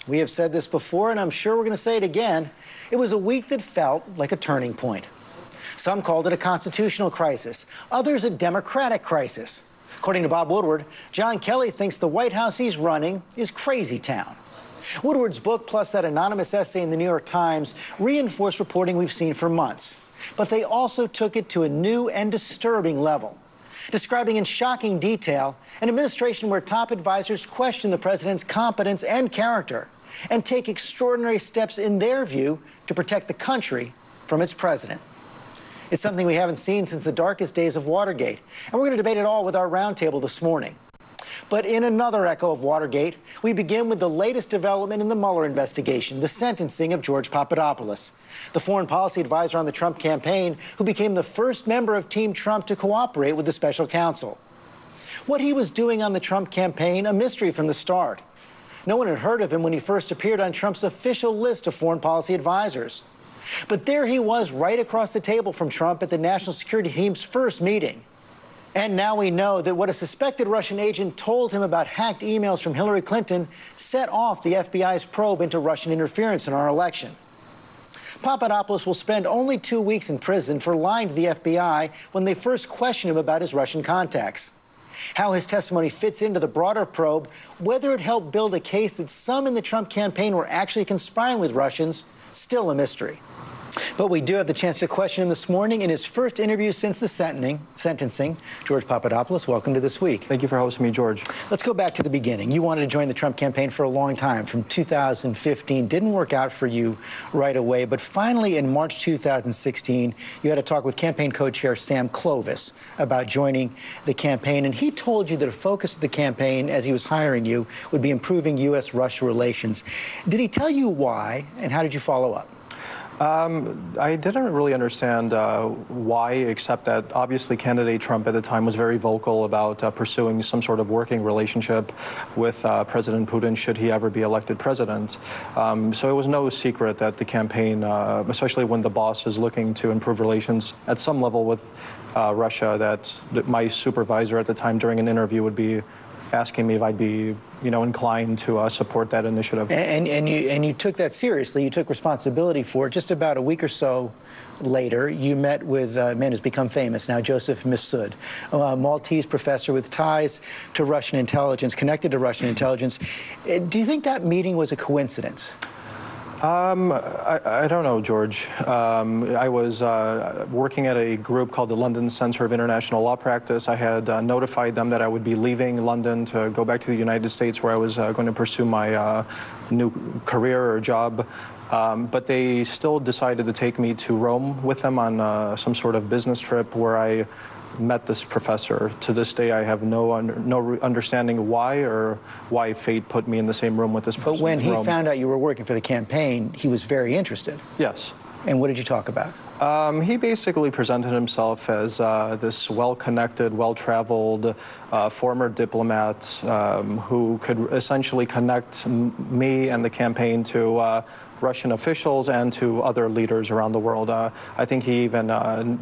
We have said this before, and I'm sure we're going to say it again. It was a week that felt like a turning point. Some called it a constitutional crisis, others a democratic crisis. According to Bob Woodward, John Kelly thinks the White House he's running is crazy town. Woodward's book, plus that anonymous essay in the New York Times, reinforced reporting we've seen for months. But they also took it to a new and disturbing level, describing in shocking detail an administration where top advisors question the president's competence and character and take extraordinary steps, in their view, to protect the country from its president. It's something we haven't seen since the darkest days of Watergate, and we're going to debate it all with our roundtable this morning. But in another echo of Watergate, we begin with the latest development in the Mueller investigation, the sentencing of George Papadopoulos, the foreign policy advisor on the Trump campaign, who became the first member of Team Trump to cooperate with the special counsel. What he was doing on the Trump campaign, a mystery from the start. No one had heard of him when he first appeared on Trump's official list of foreign policy advisors. But there he was, right across the table from Trump at the National Security Team's first meeting. And now we know that what a suspected Russian agent told him about hacked emails from Hillary Clinton set off the FBI's probe into Russian interference in our election. Papadopoulos will spend only 2 weeks in prison for lying to the FBI when they first questioned him about his Russian contacts. How his testimony fits into the broader probe, whether it helped build a case that some in the Trump campaign were actually conspiring with Russians, still a mystery. But we do have the chance to question him this morning in his first interview since the sentencing. George Papadopoulos, welcome to This Week. Thank you for hosting me, George. Let's go back to the beginning. You wanted to join the Trump campaign for a long time, from 2015. Didn't work out for you right away, but finally in March 2016, you had a talk with campaign co-chair Sam Clovis about joining the campaign, and he told you that a focus of the campaign, as he was hiring you, would be improving U.S.-Russia relations. Did he tell you why, and how did you follow up? I didn't really understand why, except that obviously candidate Trump at the time was very vocal about pursuing some sort of working relationship with President Putin should he ever be elected president. So it was no secret that the campaign, especially when the boss is looking to improve relations at some level with Russia, that my supervisor at the time during an interview would be asking me if I'd be, inclined to support that initiative. And you took that seriously. You took responsibility for it. Just about a week or so later, you met with a man who's become famous now, Joseph Mifsud, a Maltese professor with ties to Russian intelligence, connected to Russian intelligence. Do you think that meeting was a coincidence? I don't know, George. I was working at a group called the London Center of International Law Practice. I had notified them that I would be leaving London to go back to the United States, where I was going to pursue my new career or job. But they still decided to take me to Rome with them on some sort of business trip where I met this professor. To this day, I have no understanding why or why fate put me in the same room with this person. But when he found out you were working for the campaign, he was very interested. Yes. And what did you talk about? He basically presented himself as this well-connected, well-traveled former diplomat who could essentially connect me and the campaign to Russian officials and to other leaders around the world. I think he even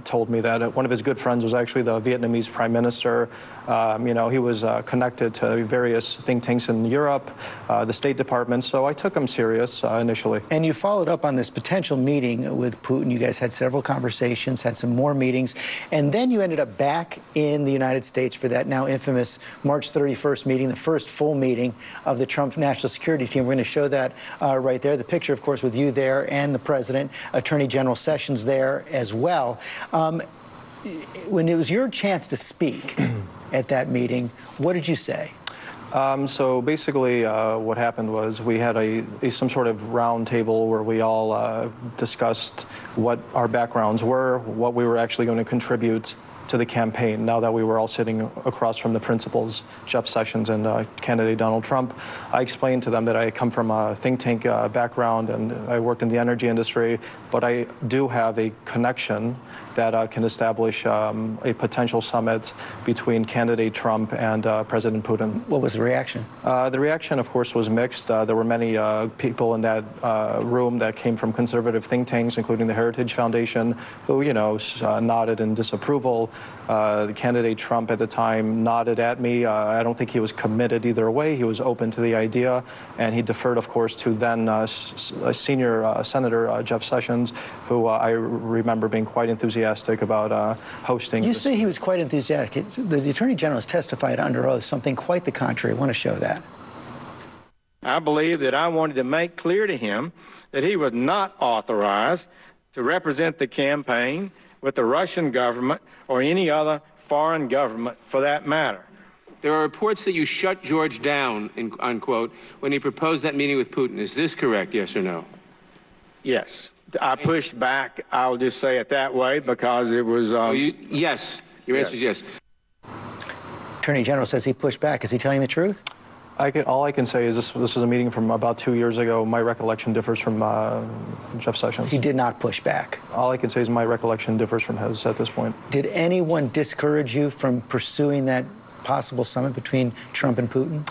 told me that one of his good friends was actually the Vietnamese prime minister. He was connected to various think tanks in Europe, the State Department, so I took him serious initially. And you followed up on this potential meeting with Putin. You guys had several conversations, had some more meetings, and then you ended up back in the United States for that now infamous March 31st meeting, the first full meeting of the Trump National Security Team. We're going to show that right there. The picture, of course, with you there and the President, Attorney General Sessions there as well. When it was your chance to speak at that meeting, what did you say? So basically what happened was we had some sort of round table where we all discussed what our backgrounds were, what we were actually going to contribute to the campaign now that we were all sitting across from the principals, Jeff Sessions and candidate Donald Trump. I explained to them that I come from a think tank background and I worked in the energy industry, but I do have a connection that can establish a potential summit between candidate Trump and President Putin. What was the reaction? The reaction, of course, was mixed. There were many people in that room that came from conservative think tanks, including the Heritage Foundation, who, nodded in disapproval. The candidate Trump at the time nodded at me. I don't think he was committed either way. He was open to the idea, and he deferred, of course, to then senior Senator Jeff Sessions, who I remember being quite enthusiastic about hosting. You say he was quite enthusiastic. The Attorney General has testified under oath something quite the contrary. I want to show that. I believe that I wanted to make clear to him that he was not authorized to represent the campaign with the Russian government or any other foreign government for that matter. There are reports that you shut George down, unquote, when he proposed that meeting with Putin. Is this correct, yes or no? Yes. I pushed back, I'll just say it that way, because it was... yes. Your answer is yes. Attorney General says he pushed back. Is he telling the truth? All I can say is this is a meeting from about 2 years ago. My recollection differs from Jeff Sessions. He did not push back. All I can say is my recollection differs from his at this point. Did anyone discourage you from pursuing that possible summit between Trump and Putin?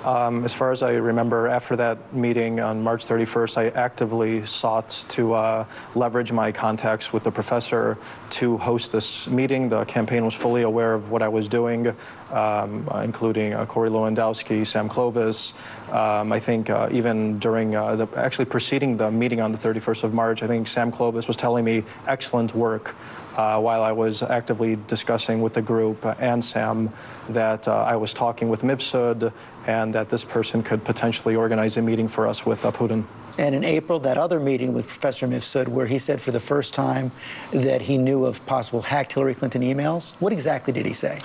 As far as I remember, after that meeting on March 31st, I actively sought to leverage my contacts with the professor to host this meeting. The campaign was fully aware of what I was doing, including Corey Lewandowski, Sam Clovis. I think even during actually preceding the meeting on the 31st of March, I think Sam Clovis was telling me excellent work while I was actively discussing with the group and Sam that I was talking with Mifsud and that this person could potentially organize a meeting for us with Putin. And in April, that other meeting with Professor Mifsud, where he said for the first time that he knew of possible hacked Hillary Clinton emails, what exactly did he say?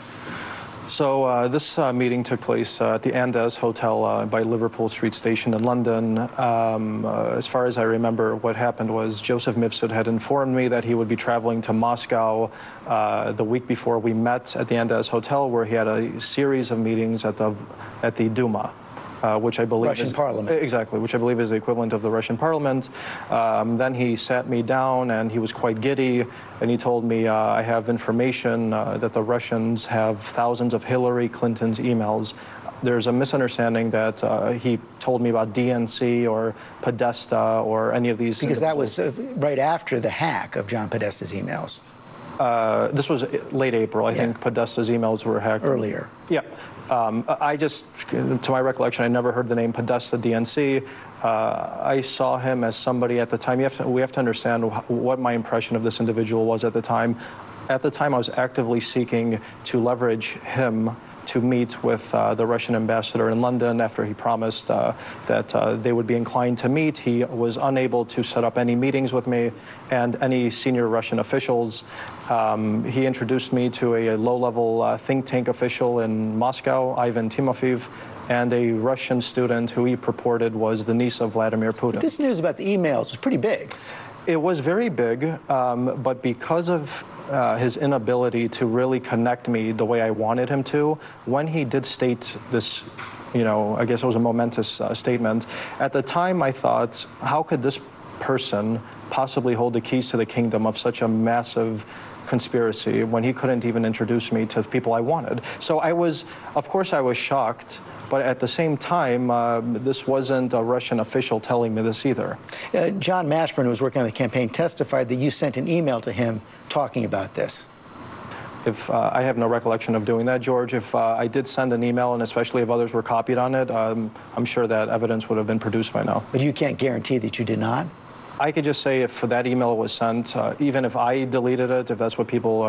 So this meeting took place at the Andes Hotel by Liverpool Street Station in London. As far as I remember, what happened was Joseph Mifsud had informed me that he would be traveling to Moscow the week before we met at the Andes Hotel, where he had a series of meetings at the Duma. Which I believe Russian Parliament. Exactly, which I believe is the equivalent of the Russian Parliament. Then he sat me down and he was quite giddy, and he told me, I have information that the Russians have thousands of Hillary Clinton's emails. There's a misunderstanding that he told me about DNC or Podesta or any of these. Because that was right after the hack of John Podesta's emails. This was late April. I think Podesta's emails were hacked. Earlier. Yeah. I just, to my recollection, I never heard the name Podesta DNC. I saw him as somebody at the time. We have to understand what my impression of this individual was at the time. At the time, I was actively seeking to leverage him to meet with the Russian ambassador in London after he promised that they would be inclined to meet. He was unable to set up any meetings with me and any senior Russian officials. He introduced me to a low-level think tank official in Moscow, Ivan Timofeev, and a Russian student who he purported was the niece of Vladimir Putin. But this news about the emails was pretty big. It was very big, but because of his inability to really connect me the way I wanted him to, when he did state this, I guess it was a momentous statement, at the time I thought, how could this person possibly hold the keys to the kingdom of such a massive conspiracy when he couldn't even introduce me to people I wanted? So of course I was shocked. But at the same time, this wasn't a Russian official telling me this either. John Mashburn, who was working on the campaign, testified that you sent an email to him talking about this. If I have no recollection of doing that, George. If I did send an email, and especially if others were copied on it, I'm sure that evidence would have been produced by now. But you can't guarantee that you did not? I could just say if that email was sent, even if I deleted it, if that's what people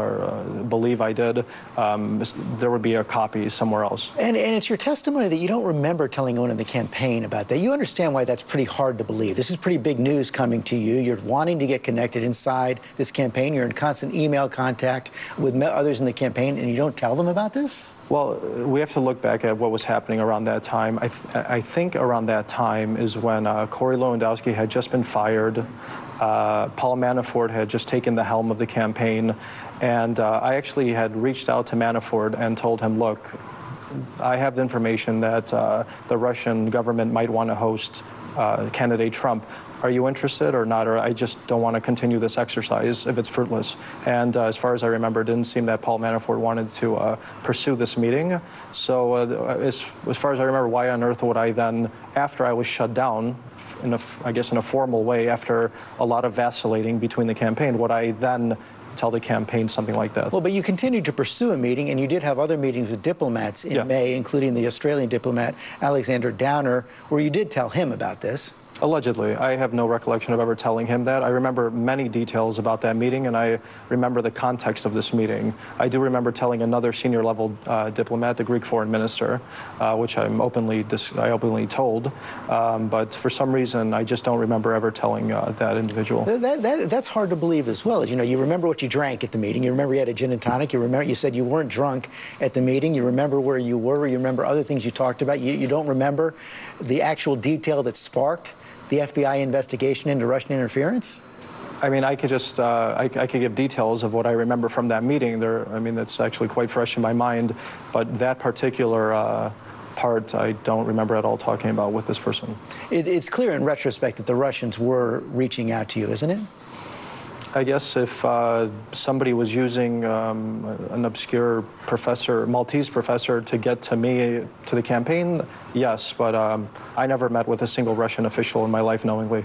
believe I did, there would be a copy somewhere else. And it's your testimony that you don't remember telling anyone in the campaign about that. You understand why that's pretty hard to believe. This is pretty big news coming to you. You're wanting to get connected inside this campaign. You're in constant email contact with others in the campaign, and you don't tell them about this? Well, we have to look back at what was happening around that time. I think around that time is when Corey Lewandowski had just been fired. Paul Manafort had just taken the helm of the campaign. And I actually had reached out to Manafort and told him, look, I have the information that the Russian government might want to host candidate Trump. Are you interested or not? Or I just don't want to continue this exercise if it's fruitless. And as far as I remember, it didn't seem that Paul Manafort wanted to pursue this meeting. So as far as I remember, why on earth would I then, after I was shut down, I guess in a formal way, after a lot of vacillating between the campaign, would I then tell the campaign something like that? Well, but you continued to pursue a meeting, and you did have other meetings with diplomats in May, including the Australian diplomat Alexander Downer, where you did tell him about this. Allegedly. I have no recollection of ever telling him that. I remember many details about that meeting, and I remember the context of this meeting. I do remember telling another senior-level diplomat, the Greek foreign minister, which I openly told, but for some reason, I just don't remember ever telling that individual. That's hard to believe as well. As you know, you remember what you drank at the meeting. You remember you had a gin and tonic. You said you weren't drunk at the meeting. You remember where you were. You remember other things you talked about. You don't remember the actual detail that sparked the FBI investigation into Russian interference? I mean, I could just, I could give details of what I remember from that meeting. I mean, that's actually quite fresh in my mind, but that particular part I don't remember at all talking about with this person. It's clear in retrospect that the Russians were reaching out to you, isn't it? I guess if somebody was using an obscure professor, Maltese professor, to get to me, to the campaign, yes, but I never met with a single Russian official in my life knowingly.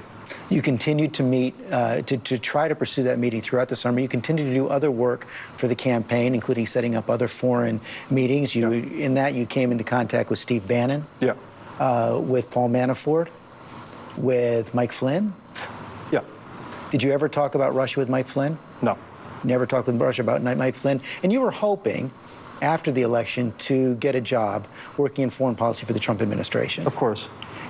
You continued to meet, to try to pursue that meeting throughout the summer. You continued to do other work for the campaign, including setting up other foreign meetings. In that, you came into contact with Steve Bannon, with Paul Manafort, with Mike Flynn. Did you ever talk about Russia with Mike Flynn? No. Never talked with Russia about Mike Flynn? And you were hoping, after the election, to get a job working in foreign policy for the Trump administration. Of course.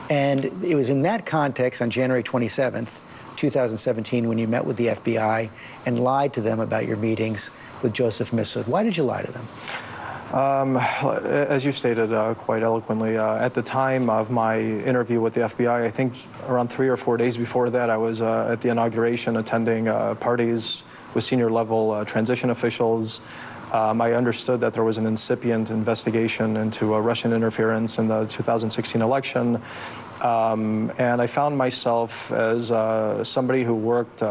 And it was in that context on January 27th, 2017, when you met with the FBI and lied to them about your meetings with Joseph Mifsud. Why did you lie to them? As you stated quite eloquently, at the time of my interview with the FBI, I think around 3 or 4 days before that, I was at the inauguration attending parties with senior-level transition officials. I understood that there was an incipient investigation into Russian interference in the 2016 election. And I found myself as somebody who worked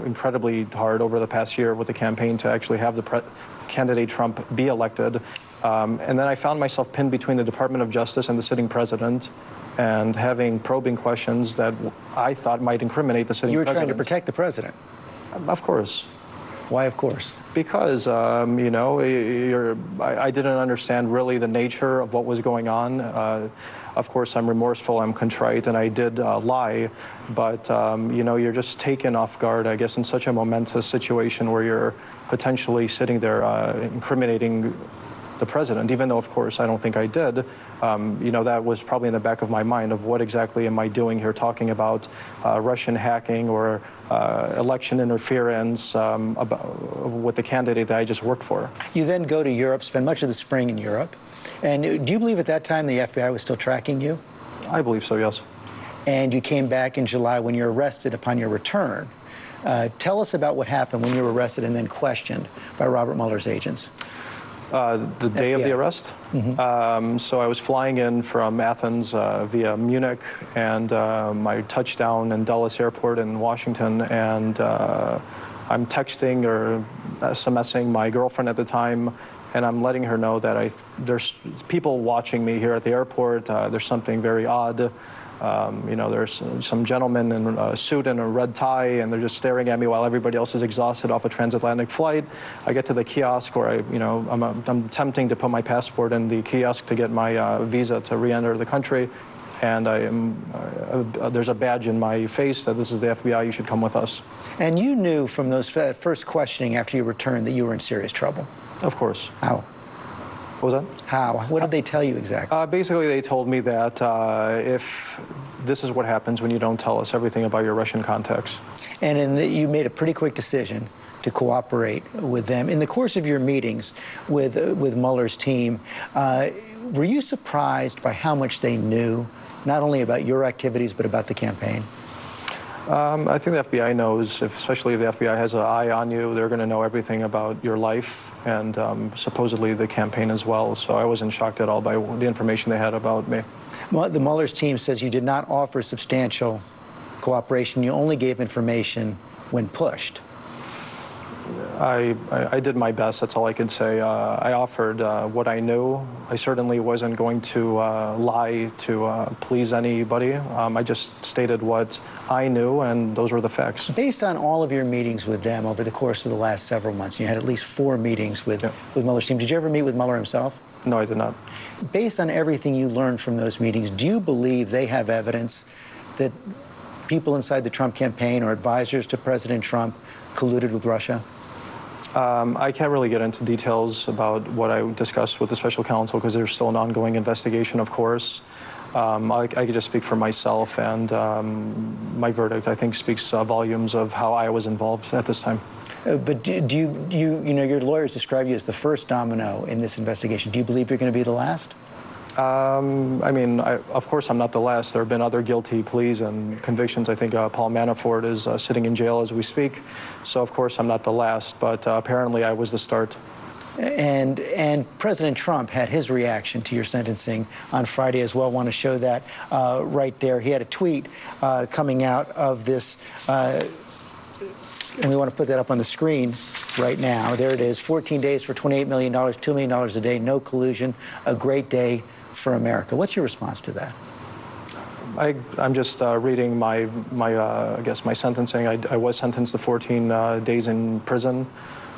incredibly hard over the past year with the campaign to actually have the candidate Trump be elected. And then I found myself pinned between the Department of Justice and the sitting president, and having probing questions that I thought might incriminate the sitting president. You were trying to protect the president? Of course. Why of course? Because, you know, I didn't understand really the nature of what was going on. Of course, I'm remorseful, I'm contrite, and I did lie. But, you know, you're just taken off guard, I guess, in such a momentous situation where you're potentially sitting there incriminating the president, even though, of course, I don't think I did. You know, that was probably in the back of my mind of what exactly am I doing here, talking about Russian hacking or election interference with the candidate that I just worked for. You then go to Europe, spend much of the spring in Europe. And do you believe at that time the FBI was still tracking you? I believe so, yes. And you came back in July when you were arrested upon your return. Tell us about what happened when you were arrested and then questioned by Robert Mueller's agents. The day of the arrest? Mm-hmm. So I was flying in from Athens via Munich, and my touchdown in Dulles Airport in Washington, and I'm texting or SMSing my girlfriend at the time, and I'm letting her know that there's people watching me here at the airport. There's something very odd. You know, there's some gentlemen in a suit and a red tie, and they're just staring at me while everybody else is exhausted off a transatlantic flight. I get to the kiosk where I'm attempting to put my passport in the kiosk to get my visa to re-enter the country, and there's a badge in my face that this is the FBI, you should come with us. And you knew from those first questioning after you returned that you were in serious trouble? Of course. How? What was that? How? What did they tell you exactly? Basically, they told me that if this is what happens when you don't tell us everything about your Russian contacts. And you made a pretty quick decision to cooperate with them. In the course of your meetings with Mueller's team, were you surprised by how much they knew, not only about your activities, but about the campaign? I think the FBI knows, especially if the FBI has an eye on you, they're going to know everything about your life and supposedly the campaign as well. So I wasn't shocked at all by the information they had about me. Well, the Mueller's team says you did not offer substantial cooperation. You only gave information when pushed. I did my best. That's all I can say. I offered what I knew. I certainly wasn't going to lie to please anybody. I just stated what I knew, and those were the facts. Based on all of your meetings with them over the course of the last several months, you had at least 4 meetings with Mueller's team. Did you ever meet with Mueller himself? No, I did not. Based on everything you learned from those meetings, do you believe they have evidence that people inside the Trump campaign or advisors to President Trump colluded with Russia? I can't really get into details about what I discussed with the special counsel because there's still an ongoing investigation, of course. I could just speak for myself, and my verdict, I think, speaks volumes of how I was involved at this time. But do you know, your lawyers describe you as the first domino in this investigation. Do you believe you're going to be the last? I mean, of course, I'm not the last. There have been other guilty pleas and convictions. I think Paul Manafort is sitting in jail as we speak. So, of course, I'm not the last. But apparently, I was the start. And President Trump had his reaction to your sentencing on Friday as well. I want to show that right there. He had a tweet coming out of this. And we want to put that up on the screen right now. There it is. 14 days for $28 million, $2 million a day, no collusion, a great day for America. What's your response to that? I'm just reading I guess, my sentencing. I was sentenced to 14 days in prison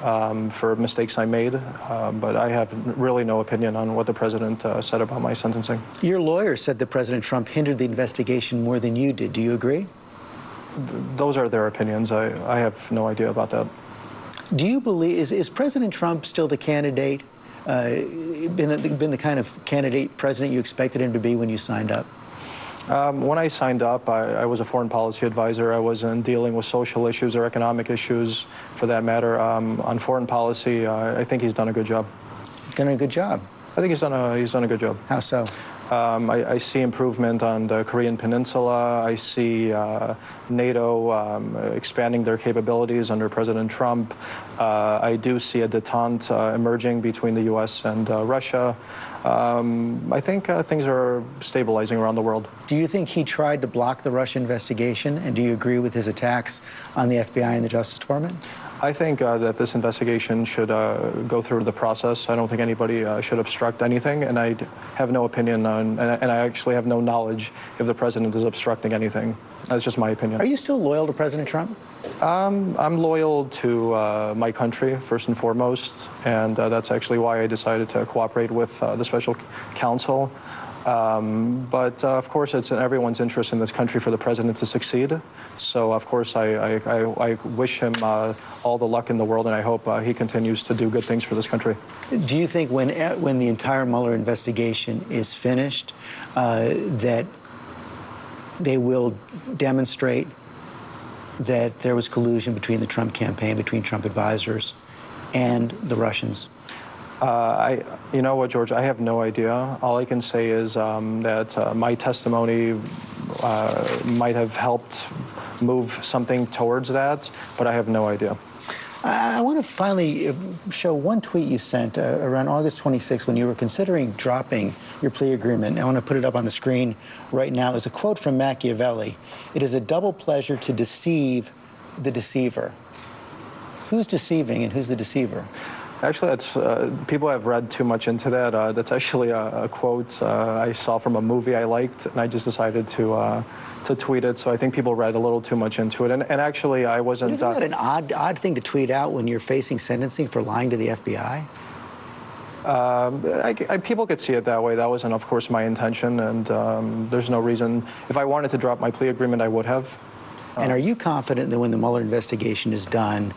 for mistakes I made, but I have really no opinion on what the president said about my sentencing. Your lawyer said that President Trump hindered the investigation more than you did. Do you agree? Those are their opinions. I have no idea about that. Do you believe, is President Trump still the candidate, been the kind of candidate president you expected him to be when you signed up? When I signed up, I was a foreign policy advisor. I wasn't dealing with social issues or economic issues, for that matter. On foreign policy, I think he's done a good job. Done a good job? I think he's done a good job. How so? I see improvement on the Korean Peninsula. I see NATO expanding their capabilities under President Trump. I do see a detente emerging between the U.S. and Russia. I think things are stabilizing around the world. Do you think he tried to block the Russia investigation, and do you agree with his attacks on the FBI and the Justice Department? I think that this investigation should go through the process. I don't think anybody should obstruct anything, and I have no opinion on, and I actually have no knowledge if the president is obstructing anything. That's just my opinion. Are you still loyal to President Trump? I'm loyal to my country, first and foremost, and that's actually why I decided to cooperate with the special counsel. But of course, it's in everyone's interest in this country for the president to succeed. So, of course, I wish him all the luck in the world, and I hope he continues to do good things for this country. Do you think when the entire Mueller investigation is finished, that they will demonstrate that there was collusion between the Trump campaign, between Trump advisors, and the Russians? You know what, George, I have no idea. All I can say is that my testimony might have helped move something towards that, but I have no idea. I want to finally show one tweet you sent around August 26th when you were considering dropping your plea agreement. I want to put it up on the screen right now. It's a quote from Machiavelli. "It is a double pleasure to deceive the deceiver." Who's deceiving and who's the deceiver? Actually, that's, people have read too much into that. That's actually a quote I saw from a movie I liked, and I just decided to tweet it. So I think people read a little too much into it. And actually, I wasn't. Isn't that an odd thing to tweet out when you're facing sentencing for lying to the FBI? People could see it that way. That wasn't, of course, my intention, and there's no reason. If I wanted to drop my plea agreement, I would have. And are you confident that when the Mueller investigation is done,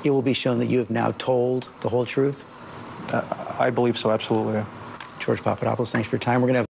it will be shown that you have now told the whole truth? I believe so, absolutely. George Papadopoulos, thanks for your time. We're going to have